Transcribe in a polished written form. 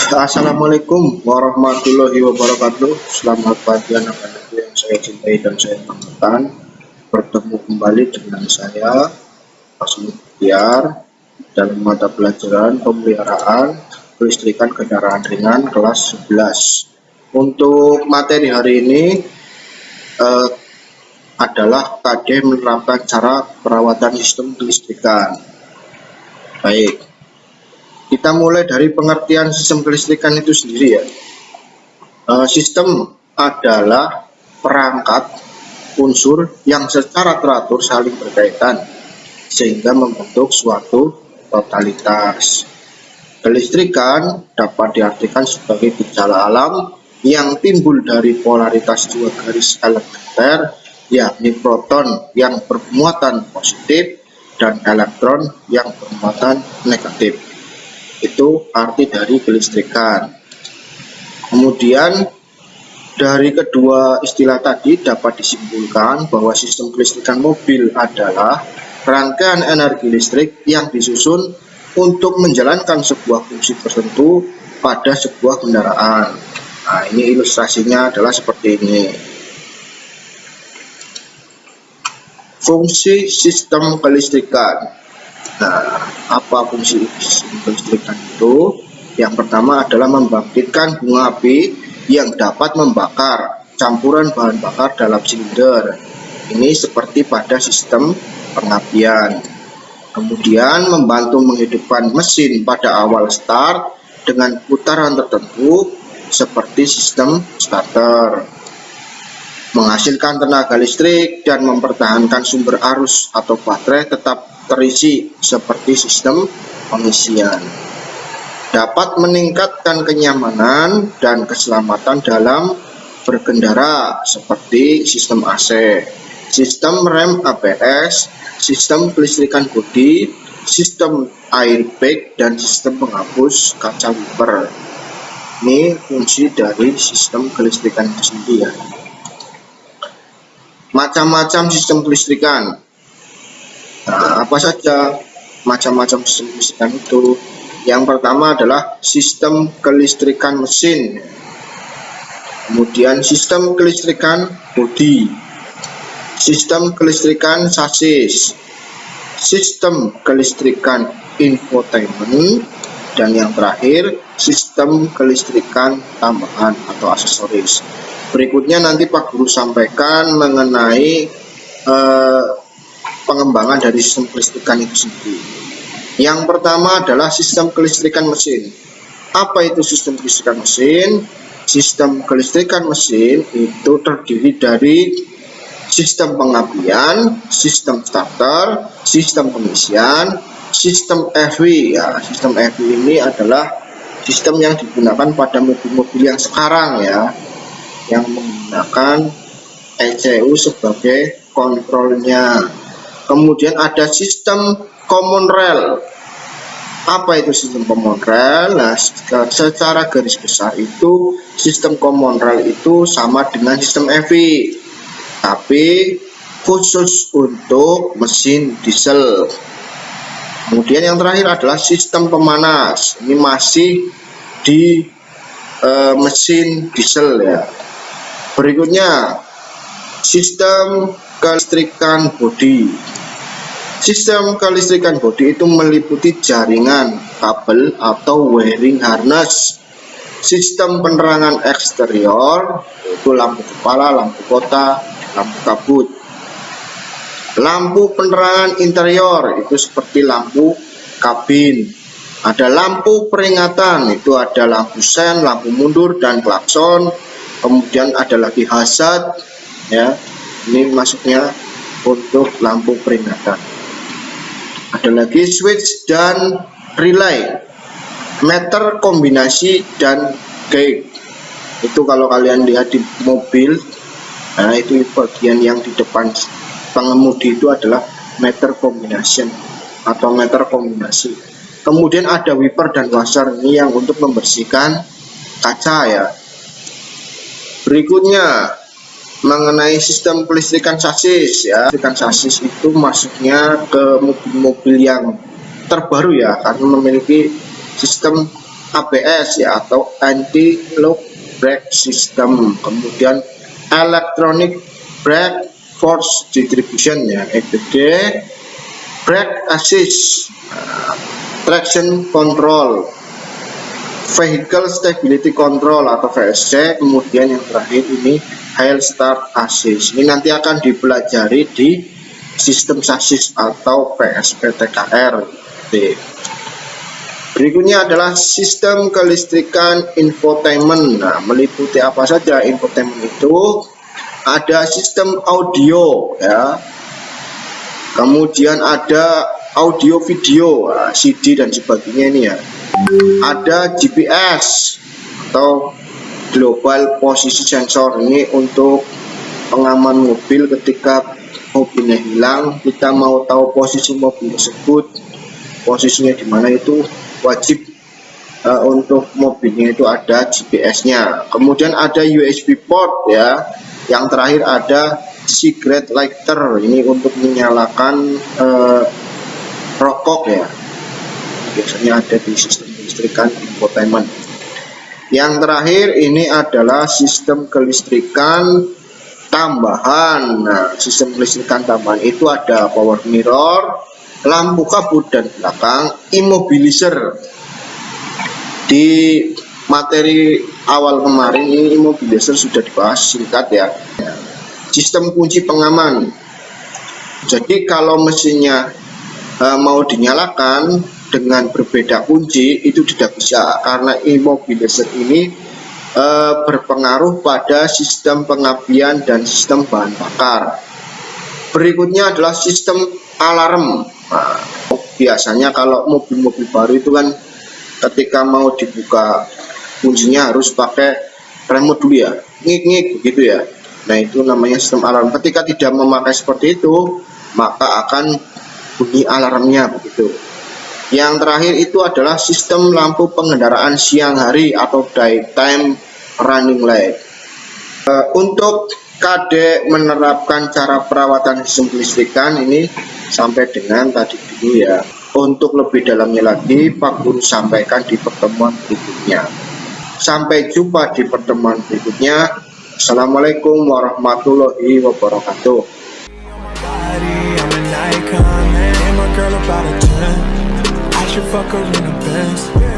Assalamualaikum warahmatullahi wabarakatuh. Selamat pagi anak-anakku yang saya cintai dan saya banggakan. Bertemu kembali dengan saya, Pak Biar, dalam mata pelajaran pemeliharaan kelistrikan kendaraan ringan kelas 11. Untuk materi hari ini adalah KD menerapkan cara perawatan sistem kelistrikan. Baik, kita mulai dari pengertian sistem kelistrikan itu sendiri ya. Sistem adalah perangkat unsur yang secara teratur saling berkaitan sehingga membentuk suatu totalitas. Kelistrikan dapat diartikan sebagai gejala alam yang timbul dari polaritas dua garis elementer, yakni proton yang bermuatan positif dan elektron yang bermuatan negatif. Itu arti dari kelistrikan. Kemudian dari kedua istilah tadi dapat disimpulkan bahwa sistem kelistrikan mobil adalah rangkaian energi listrik yang disusun untuk menjalankan sebuah fungsi tertentu pada sebuah kendaraan. Nah, ini ilustrasinya adalah seperti ini. Fungsi sistem kelistrikan. Nah, apa fungsi sistem kelistrikan itu? Yang pertama adalah membangkitkan bunga api yang dapat membakar campuran bahan bakar dalam silinder. Ini seperti pada sistem pengapian. Kemudian membantu menghidupkan mesin pada awal start dengan putaran tertentu seperti sistem starter. Menghasilkan tenaga listrik dan mempertahankan sumber arus atau baterai tetap terisi seperti sistem pengisian. Dapat meningkatkan kenyamanan dan keselamatan dalam berkendara seperti sistem AC, sistem rem ABS, sistem kelistrikan bodi, sistem airbag, dan sistem penghapus kaca wiper. Ini fungsi dari sistem kelistrikan itu sendiri ya. Macam-macam sistem kelistrikan. Nah, apa saja macam-macam sistem kelistrikan itu? Yang pertama adalah sistem kelistrikan mesin, kemudian sistem kelistrikan bodi, sistem kelistrikan sasis, sistem kelistrikan infotainment, dan yang terakhir sistem kelistrikan tambahan atau aksesoris. Berikutnya nanti Pak Guru sampaikan mengenai pengembangan dari sistem kelistrikan itu sendiri. Yang pertama adalah sistem kelistrikan mesin. Apa itu sistem kelistrikan mesin? Sistem kelistrikan mesin itu terdiri dari sistem pengapian, sistem starter, sistem pengisian, sistem EV. Ya, sistem EV ini adalah sistem yang digunakan pada mobil-mobil yang sekarang ya, yang menggunakan ECU sebagai kontrolnya. Kemudian ada sistem common rail. Apa itu sistem common rail? Nah, secara garis besar itu sistem common rail itu sama dengan sistem EV, tapi khusus untuk mesin diesel. Kemudian yang terakhir adalah sistem pemanas. Ini masih di mesin diesel ya. Berikutnya sistem kelistrikan bodi. Sistem kelistrikan bodi itu meliputi jaringan, kabel atau wiring harness. Sistem penerangan eksterior yaitu lampu kepala, lampu kota, lampu kabut. Lampu penerangan interior itu seperti lampu kabin. Ada lampu peringatan, itu ada lampu sen, lampu mundur, dan klakson. Kemudian ada lagi hazard ya. Ini masuknya untuk lampu peringatan. Ada lagi switch dan relay, meter kombinasi, dan gauge. Itu kalau kalian lihat di mobil, nah itu bagian yang di depan pengemudi itu adalah meter combination atau meter kombinasi. Kemudian ada wiper dan washer, ini yang untuk membersihkan kaca ya. Berikutnya mengenai sistem kelistrikan sasis ya. Kelistrikan sasis itu masuknya ke mobil-mobil yang terbaru ya, karena memiliki sistem ABS ya, atau anti lock brake system, kemudian electronic brake force distribution ya, EBD, brake assist, traction control, vehicle stability control atau VSC, kemudian yang terakhir ini hill start assist. Ini nanti akan dipelajari di sistem sasis atau PSPTKR. Berikutnya adalah sistem kelistrikan infotainment. Nah, meliputi apa saja infotainment itu? Ada sistem audio ya, kemudian ada audio video, CD dan sebagainya ini ya. Ada GPS atau global posisi sensor, ini untuk pengaman mobil. Ketika mobilnya hilang, kita mau tahu posisi mobil tersebut, posisinya di mana, itu wajib untuk mobilnya itu ada GPS-nya. Kemudian ada USB port ya. Yang terakhir ada cigarette lighter, ini untuk menyalakan rokok ya. Biasanya ada di sistem kelistrikan infotainment. Yang terakhir ini adalah sistem kelistrikan tambahan. Nah, sistem kelistrikan tambahan itu ada power mirror, lampu kabut dan belakang, immobilizer. Di materi awal kemarin ini immobilizer sudah dibahas singkat ya. Sistem kunci pengaman. Jadi kalau mesinnya mau dinyalakan dengan berbeda kunci itu tidak bisa, karena immobilizer ini berpengaruh pada sistem pengapian dan sistem bahan bakar. Berikutnya adalah sistem alarm. Nah, biasanya kalau mobil-mobil baru itu kan ketika mau dibuka kuncinya harus pakai remote dulu ya, ngik-ngik begitu ya. Nah, itu namanya sistem alarm. Ketika tidak memakai seperti itu, maka akan bunyi alarmnya begitu. Yang terakhir itu adalah sistem lampu pengendaraan siang hari atau daytime running light. Untuk KD menerapkan cara perawatan sistem kelistrikan ini sampai dengan tadi dulu ya. Untuk lebih dalamnya lagi Pak Guru sampaikan di pertemuan berikutnya. Sampai jumpa di pertemuan berikutnya. Assalamualaikum warahmatullahi wabarakatuh. Fuck her in the Benz.